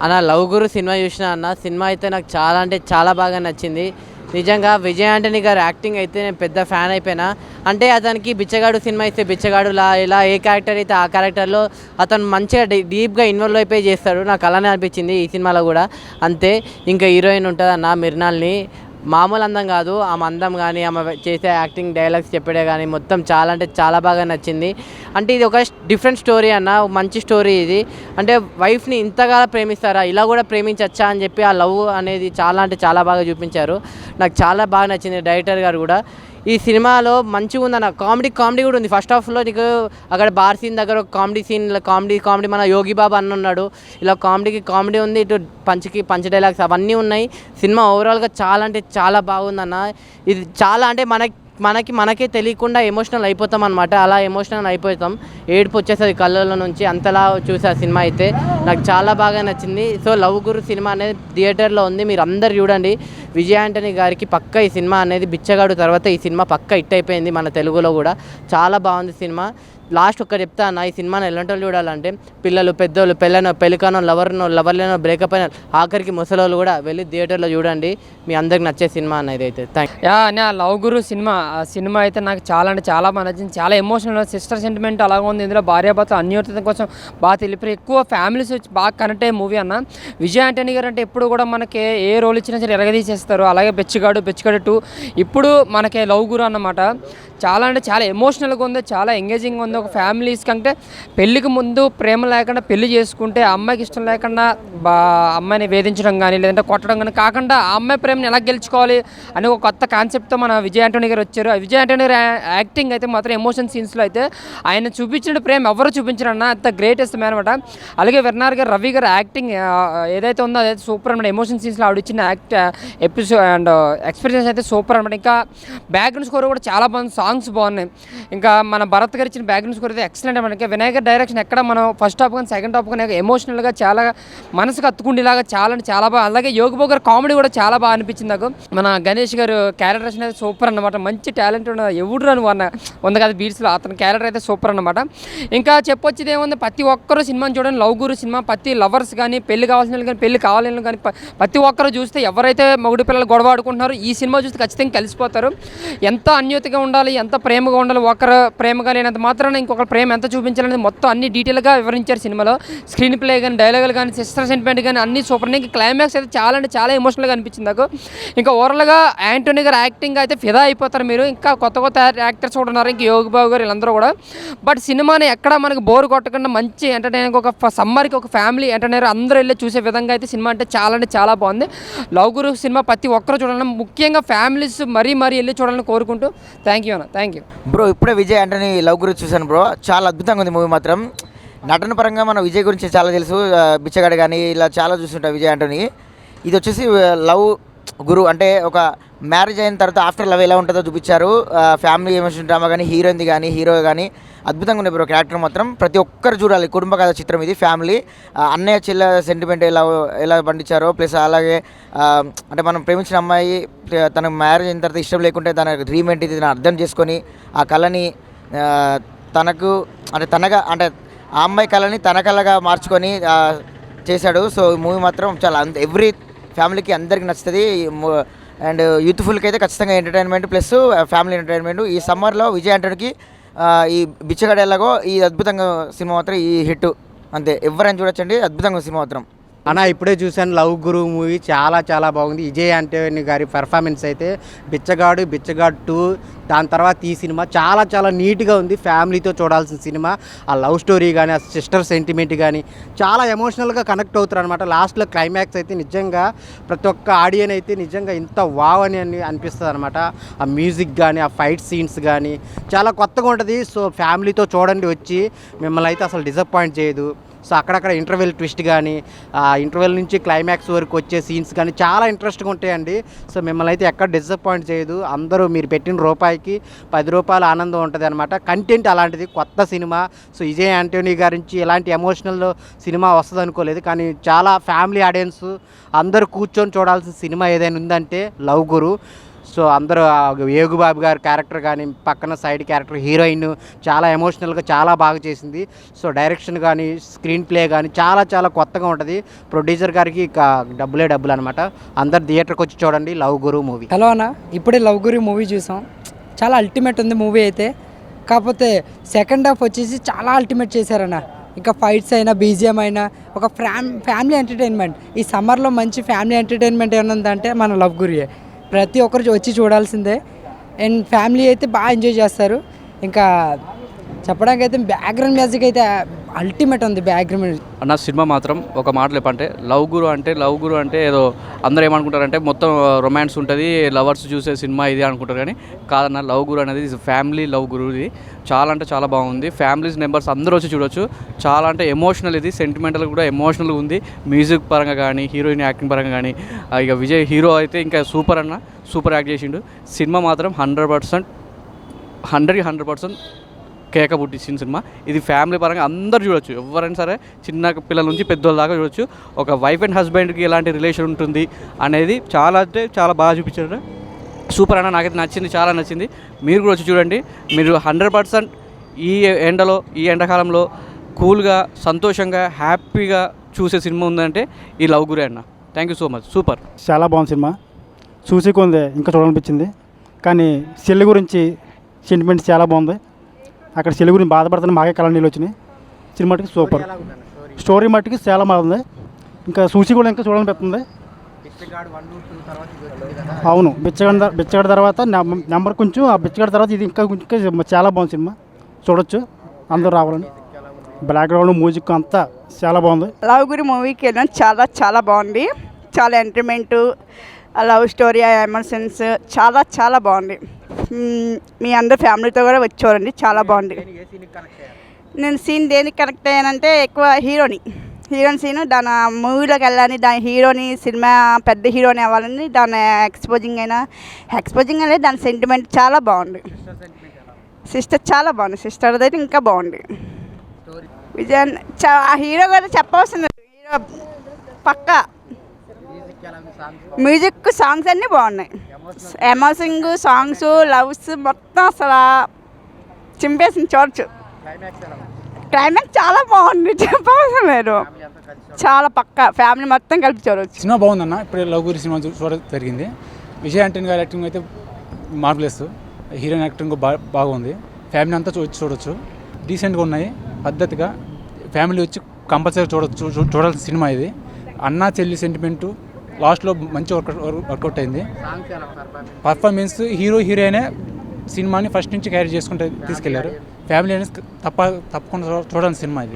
అన్న లవ్ గురు సినిమా చూసిన అన్న. సినిమా అయితే నాకు చాలా అంటే చాలా బాగా నచ్చింది. నిజంగా విజయ్ ఆంటనీ గారు యాక్టింగ్ అయితే నేను పెద్ద ఫ్యాన్ అయిపోయినా. అంటే అతనికి బిచ్చగాడు సినిమా ఇస్తే బిచ్చగాడులా ఇలా ఏ క్యారెక్టర్ అయితే ఆ క్యారెక్టర్లో అతను మంచిగా డీప్గా ఇన్వాల్వ్ అయిపోయి చేస్తాడు. నాకు అలానే అనిపించింది ఈ సినిమాలో కూడా అంతే. ఇంకా హీరోయిన్ ఉంటుంది అన్న మిర్నాల్ని, మామూలు అందం కాదు ఆమె అందం కానీ ఆమె చేసే యాక్టింగ్ డైలాగ్స్ చెప్పడే కానీ మొత్తం చాలా అంటే చాలా బాగా నచ్చింది. అంటే ఇది ఒక డిఫరెంట్ స్టోరీ అన్న, మంచి స్టోరీ ఇది. అంటే వైఫ్ని ఇంతగా ప్రేమిస్తారా, ఇలా కూడా ప్రేమించచ్చా అని చెప్పి ఆ లవ్ అనేది చాలా అంటే చాలా బాగా చూపించారు. నాకు చాలా బాగా నచ్చింది. డైరెక్టర్ గారు కూడా ఈ సినిమాలో మంచిగా ఉందన్న. కామెడీ కూడా ఉంది. ఫస్ట్ హాఫ్లో నీకు అక్కడ బార్ సీన్ దగ్గర ఒక కామెడీ సీన్, కామెడీ మన యోగి బాబా అన్న ఉన్నాడు. ఇలా కామెడీ ఉంది, ఇటు పంచ్ డైలాగ్స్ అవన్నీ ఉన్నాయి. సినిమా ఓవరాల్గా చాలా అంటే చాలా బాగుందన్న. ఇది చాలా అంటే మనకే తెలియకుండా ఎమోషనల్ అయిపోతాం అనమాట. అలా ఎమోషనల్ అయిపోతాం, ఏడుపు వచ్చేస్తుంది కళ్ళల్లో నుంచి, అంతలా చూసే ఆ సినిమా అయితే నాకు చాలా బాగా నచ్చింది. సో లవ్ గురు సినిమా అనేది థియేటర్లో ఉంది, మీరు అందరు చూడండి. విజయ్ ఆంటనీ గారికి పక్క ఈ సినిమా అనేది బిచ్చగాడు తర్వాత ఈ సినిమా పక్క హిట్ అయిపోయింది మన తెలుగులో కూడా. చాలా బాగుంది సినిమా. లాస్ట్ ఒక్క చెప్తా అన్న, ఈ సినిమాని ఎలాంటి వాళ్ళు చూడాలంటే పిల్లలు, పెద్దోళ్ళు, పెళ్ళికానో లవర్లేనో బ్రేకప్ అయిన ఆఖరికి ముసలోళ్ళు కూడా వెళ్ళి థియేటర్లో చూడండి. మీ అందరికి నచ్చే సినిమా అన్నది అయితే. నా లవ్ గురు సినిమా అయితే నాకు చాలా అంటే చాలా బాగా నచ్చింది. చాలా ఎమోషనల్, సిస్టర్ సెంటిమెంట్ అలాగే ఉంది. ఇందులో భార్యాభర్తలు అన్యోన్యత కోసం బాగా తెలిపి ఎక్కువ ఫ్యామిలీస్ వచ్చి బాగా కనెక్ట్ అయ్యే మూవీ అన్న. విజయ్ ఆంటనీ గారు అంటే ఎప్పుడు కూడా మనకి ఏ రోల్ ఇచ్చినా సరే ఎరగదీసేస్తారు. అలాగే బెచ్చగాడు 2 ఇప్పుడు మనకి లవ్ గురు అన్నమాట. చాలా అంటే చాలా ఎమోషనల్గా ఉంది, చాలా ఎంగేజింగ్ ఉంది. ఒక ఫ్యామిలీస్ కంటే పెళ్ళికి ముందు ప్రేమ లేకుండా పెళ్లి చేసుకుంటే అమ్మాయికి ఇష్టం లేకుండా అమ్మాయిని వేధించడం కానీ లేదంటే కొట్టడం కానీ కాకుండా ఆ అమ్మాయి ప్రేమని ఎలా గెలుచుకోవాలి అని ఒక కొత్త కాన్సెప్ట్తో మన విజయ్ ఆంటనీ గారు వచ్చారు. విజయ్ ఆంటనీ గారు యాక్టింగ్ అయితే మాత్రం ఎమోషన్ సీన్స్లో అయితే ఆయన చూపించిన ప్రేమ ఎవరు చూపించారన్న, అంత గ్రేటెస్ట్ మ్యాన్ అనమాట. అలాగే వెర్నార్ గారు, రవి గారు యాక్టింగ్ ఏదైతే ఉందో అదైతే సూపర్ అనమాట. ఎమోషన్ సీన్స్లో ఆవిడ ఇచ్చిన ఎపిసోడ్ అండ్ ఎక్స్పీరియన్స్ అయితే సూపర్ అనమాట. ఇంకా బ్యాక్గ్రౌండ్ స్కోర్ కూడా చాలా బాగుంది, సాంగ్స్ బాగున్నాయి. ఇంకా మన భరత్ గారు ఇచ్చిన బ్యాక్గ్రౌండ్ స్కోర్ అయితే ఎక్సలెంట్ అనమాట. ఇంకా వినాయకర్ డైరెక్షన్ ఎక్కడ మనం ఫస్ట్ హాఫ్ కానీ సెకండ్ హాఫ్ కానీ ఎమోషనల్గా చాలా మనసుకు అత్తుకుండేలాగా చాలా బాగా. అలాగే యోగి బాబు గారు కామెడీ కూడా చాలా బాగా అనిపించింది నాకు. మన గణేష్ గారు క్యారెక్టరేషన్ అయితే సూపర్ అనమాట. మంచి టాలెంట్ ఎవడు రాను ఉంది కదా బీట్స్లో, అతని క్యారెక్టర్ అయితే సూపర్ అనమాట. ఇంకా చెప్పొచ్చేది ఏముంది, ప్రతి ఒక్కరూ సినిమాని చూడండి. లవ్ గురు సినిమా ప్రతి లవర్స్ కానీ పెళ్లి కావాల్సిన వాళ్ళు కానీ పెళ్లి కావాలని కానీ ప్రతి ఒక్కరు చూస్తే ఎవరైతే మగుడి పిల్లలు గొడవ ఆడుకుంటున్నారో ఈ సినిమా చూస్తే ఖచ్చితంగా కలిసిపోతారు. ఎంత అన్యోతిగా ఉండాలి, ఎంత ప్రేమగా ఉండాలి, ఒకరు ప్రేమగా లేనంత మాత్రాన ఇంకొకరు ప్రేమ ఎంత చూపించాలనేది మొత్తం అన్ని డీటెయిల్గా వివరించారు సినిమాలో. స్క్రీన్ ప్లే కానీ డైలాగులు కానీ సిస్టర్ సెంటిమెంట్ కానీ అన్ని సూపర్. ఇంకా క్లైమాక్స్ అయితే చాలా అంటే చాలా ఎమోషనల్గా అనిపించింది నాకు. ఇంకా ఓవరాల్గా ఆంటనీ గారు యాక్టింగ్ అయితే ఫిదా అయిపోతారు మీరు. ఇంకా కొత్త యాక్టర్స్ కూడా ఉన్నారు, ఇంకా యోగి బాబు గారు వీళ్ళందరూ కూడా. బట్ సినిమాని ఎక్కడ మనకు బోర్ కొట్టకుండా మంచి ఎంటర్టైనింగ్, ఒక సమ్మర్కి ఒక ఫ్యామిలీ ఎంటర్టైనర్ అందరూ వెళ్ళి చూసే విధంగా అయితే సినిమా అంటే చాలా బాగుంది. లవ్ గురు సినిమా ప్రతి ఒక్కరు చూడాలని, ముఖ్యంగా ఫ్యామిలీస్ మరీ వెళ్ళి చూడాలని కోరుకుంటూ థ్యాంక్ యూ బ్రో. ఇప్పుడే విజయ్ ఆంటనీ లవ్ గురించి చూశాను బ్రో, చాలా అద్భుతంగా ఉంది మూవీ మాత్రం. నటన పరంగా మనం విజయ్ గురించి చాలా తెలుసు, బిచ్చగాడు కానీ ఇలా చాలా చూస్తుంటాం విజయ్ ఆంటనీ. ఇది వచ్చేసి లవ్ గురు అంటే ఒక మ్యారేజ్ అయిన తర్వాత ఆఫ్టర్ లవ్ ఎలా ఉంటుందో చూపించారు. ఫ్యామిలీ ఎమోషన్ డ్రామా కానీ హీరోయిన్ది కానీ హీరో కానీ అద్భుతంగా ఉంది బ్రో. క్యారెక్టర్ మాత్రం ప్రతి ఒక్కరు చూడాలి. కుటుంబ కథ చిత్రం ఇది. ఫ్యామిలీ అన్నయ్య చెల్లె సెంటిమెంట్ ఎలా పండించారో, ప్లస్ అలాగే అంటే మనం ప్రేమించిన అమ్మాయి తనకు మ్యారేజ్ అయిన తర్వాత ఇష్టం లేకుంటే తన రీమెంట్ ఇది అర్థం చేసుకొని ఆ కళని తనకు అంటే ఆ అమ్మాయి కళని తన కళగా మార్చుకొని చేశాడు. సో ఈ మూవీ మాత్రం చాలా ఎవ్రీ ఫ్యామిలీకి అందరికీ నచ్చుతుంది. అండ్ యూత్ఫుల్కి అయితే ఖచ్చితంగా ఎంటర్టైన్మెంట్ ప్లస్ ఫ్యామిలీ ఎంటర్టైన్మెంట్. ఈ సమ్మర్లో విజయ్ ఆంటనీకి ఈ బిచ్చగాడు ఎలాగో ఈ అద్భుతంగా సినిమా మాత్రం ఈ హిట్ అంతే. ఎవరైనా చూడొచ్చండి, అద్భుతంగా సినిమా మాత్రం. అన్న ఇప్పుడే చూశాను లవ్ గురు మూవీ, చాలా బాగుంది. విజయ్ ఆంటనీ గారి పెర్ఫార్మెన్స్ అయితే బిచ్చగాడు 2, దాని తర్వాత ఈ సినిమా చాలా నీట్గా ఉంది. ఫ్యామిలీతో చూడాల్సిన సినిమా. ఆ లవ్ స్టోరీ కానీ ఆ సిస్టర్ సెంటిమెంట్ కానీ చాలా ఎమోషనల్గా కనెక్ట్ అవుతారు అనమాట. లాస్ట్లో క్లైమాక్స్ అయితే నిజంగా ప్రతి ఒక్క ఆడియన్ అయితే నిజంగా ఇంత వావ్ అని అనిపిస్తుంది అనమాట. ఆ మ్యూజిక్ కానీ ఆ ఫైట్ సీన్స్ కానీ చాలా కొత్తగా ఉంటుంది. సో ఫ్యామిలీతో చూడండి వచ్చి, మిమ్మల్ని అయితే అసలు డిసప్పాయింట్ చేయదు. సో అక్కడక్కడ ఇంటర్వెల్ ట్విస్ట్ కానీ ఇంటర్వెల్ నుంచి క్లైమాక్స్ వరకు వచ్చే సీన్స్ కానీ చాలా ఇంట్రెస్ట్గా ఉంటాయండి. సో మిమ్మల్ని అయితే ఎక్కడ డిసప్పాయింట్ చేయదు. అందరూ మీరు పెట్టిన రూపాయికి 10 రూపాయల ఆనందం ఉంటుంది అనమాట. కంటెంట్ అలాంటిది, కొత్త సినిమా. సో విజయ్ ఆంటనీ గారి నుంచి ఎలాంటి ఎమోషనల్ సినిమా వస్తుంది అనుకోలేదు, కానీ చాలా ఫ్యామిలీ ఆడియన్స్ అందరూ కూర్చొని చూడాల్సిన సినిమా ఏదైనా ఉందంటే లవ్ గురు. సో అందరూ ఏగుబాబు గారి క్యారెక్టర్ కానీ పక్కన సైడ్ క్యారెక్టర్ హీరోయిన్ చాలా ఎమోషనల్గా చాలా బాగా చేసింది. సో డైరెక్షన్ కానీ స్క్రీన్ ప్లే కానీ చాలా చాలా కొత్తగా ఉంటుంది. ప్రొడ్యూసర్ గారికి ఇక డబ్బులే డబ్బులు అనమాట. అందరు థియేటర్కి వచ్చి చూడండి లవ్ గురు మూవీ. హలో అన్న, ఇప్పుడే లవ్ గురి మూవీ చూసాం. చాలా అల్టిమేట్ ఉంది మూవీ అయితే. కాకపోతే సెకండ్ హాఫ్ వచ్చేసి చాలా అల్టిమేట్ చేశారన్న. ఇంకా ఫైట్స్ అయినా బీజిఎం అయినా ఒక ఫ్యామిలీ ఎంటర్టైన్మెంట్. ఈ సమ్మర్లో మంచి ఫ్యామిలీ ఎంటర్టైన్మెంట్ ఏమైనా ఉందంటే మన లవ్ గురియే. ప్రతి ఒక్కరు వచ్చి చూడాల్సిందే. అండ్ ఫ్యామిలీ అయితే బాగా ఎంజాయ్ చేస్తారు. ఇంకా చెప్పడానికి అయితే బ్యాక్గ్రౌండ్ మ్యూజిక్ అయితే అల్టిమేట్ ఉంది. బ్యాక్గ్రౌండ్ అన్న సినిమా మాత్రం ఒక మాటలు చెప్పంటే లవ్ గురు అంటే ఏదో అందరూ ఏమనుకుంటారంటే మొత్తం రొమాన్స్ ఉంటుంది, లవర్స్ చూసే సినిమా ఇది అనుకుంటారు. కానీ కాదన్న, లవ్ గురు అనేది ఫ్యామిలీ లవ్ గురు. ఇది చాలా అంటే చాలా బాగుంది. ఫ్యామిలీస్ మెంబర్స్ అందరూ వచ్చి చూడొచ్చు. చాలా అంటే ఎమోషనల్, ఇది సెంటిమెంటల్ కూడా ఎమోషనల్గా ఉంది. మ్యూజిక్ పరంగా కానీ హీరోయిన్ యాక్టింగ్ పరంగా కానీ ఇక విజయ్ హీరో అయితే ఇంకా సూపర్ అన్న, సూపర్ యాక్ట్ చేసిండు. సినిమా మాత్రం 100% 100% కేక పుట్టించిన సినిమా. ఇది ఫ్యామిలీ పరంగా అందరూ చూడొచ్చు. ఎవరైనా సరే చిన్న పిల్లల నుంచి పెద్దోళ్ళ దాకా చూడొచ్చు. ఒక వైఫ్ అండ్ హస్బెండ్కి ఎలాంటి రిలేషన్ ఉంటుంది అనేది చాలా అంటే చాలా బాగా చూపించారు. సూపర్ అన్న, నాకైతే నచ్చింది, చాలా నచ్చింది. మీరు కూడా వచ్చి చూడండి. మీరు 100% ఈ ఎండలో, ఈ ఎండాకాలంలో కూల్గా సంతోషంగా హ్యాపీగా చూసే సినిమా ఉందంటే ఈ లవ్ గురి అన్న. Thank you so much. Super, చాలా బాగుంది సినిమా. చూసి కొంది ఇంకా చూడాలనిపించింది. కానీ చెల్లి గురించి సెంటిమెంట్స్ చాలా బాగుంది. అక్కడ చెల్లి గురించి బాధపడుతున్న మాకే కళ నీళ్ళు వచ్చినాయి. సినిమా మట్టుకు సూపర్, స్టోరీ మట్టుకు చాలా బాగుంది. ఇంకా చూసి కూడా ఇంకా చూడాలనిపిస్తుంది. అవును, బిచ్చగాడి తర్వాత నెంబర్ కొంచెం, ఆ బిచ్చగాడి తర్వాత ఇది ఇంకా చాలా బాగుంది సినిమా. చూడొచ్చు, అందరూ రావాలని. బ్యాక్గ్రౌండ్ మ్యూజిక్ అంతా చాలా బాగుంది. లవ్ గురి మూవీకి వెళ్ళాం. చాలా చాలా బాగుంది. చాలా ఎంటర్టైన్మెంటు, లవ్ స్టోరీ, ఎమోషన్స్ చాలా చాలా బాగుంది. మీ అందరు ఫ్యామిలీతో కూడా వచ్చి చూడండి, చాలా బాగుంది. నేను సీన్ దేనికి కనెక్ట్ అయ్యానంటే ఎక్కువ హీరోయిన్ సీన్ దాని మూవీలోకి వెళ్ళాలని, దాని హీరోని సినిమా పెద్ద హీరోని అవ్వాలని దాని ఎక్స్పోజింగ్ అనేది దాని సెంటిమెంట్ చాలా బాగుంది. సిస్టర్ చాలా బాగుంది. సిస్టర్ అయితే ఇంకా బాగుంది. విజయ్ ఆ హీరో కూడా చెప్పవలసింది. హీరో పక్కా మ్యూజిక్, సాంగ్స్ అన్నీ బాగున్నాయి. ఎమోషనింగ్ సాంగ్స్, లవ్స్ మొత్తం అసలు చింపేసింది. చూడచ్చు. క్లైమాక్స్ చాలా బాగుంది, చెప్పవలసిన లేదు. చాలా పక్కా ఫ్యామిలీ మొత్తం కలిపి చూడవచ్చు. సినిమా బాగుందన్న. ఇప్పుడు లవ్ గురి సినిమా చూడడం జరిగింది. విజయ్ ఆంటనీ గారి యాక్టింగ్ అయితే మార్వెలెస్. హీరోయిన్ యాక్టింగ్ బాగుంది. ఫ్యామిలీ అంతా చూడొచ్చు. డీసెంట్గా ఉన్నాయి, పద్ధతిగా. ఫ్యామిలీ వచ్చి కంపల్సరీ చూడాల్సిన సినిమా ఇది. అన్నా చెల్లి సెంటిమెంటు లాస్ట్లో మంచి వర్కౌట్ అయింది. పర్ఫార్మెన్స్ హీరోయినే సినిమాని ఫస్ట్ నుంచి క్యారీ చేసుకుంటూ తీసుకెళ్లారు. ఫ్యామిలీ అనేది తప్పకుండా చూడాల్సిన సినిమా ఇది.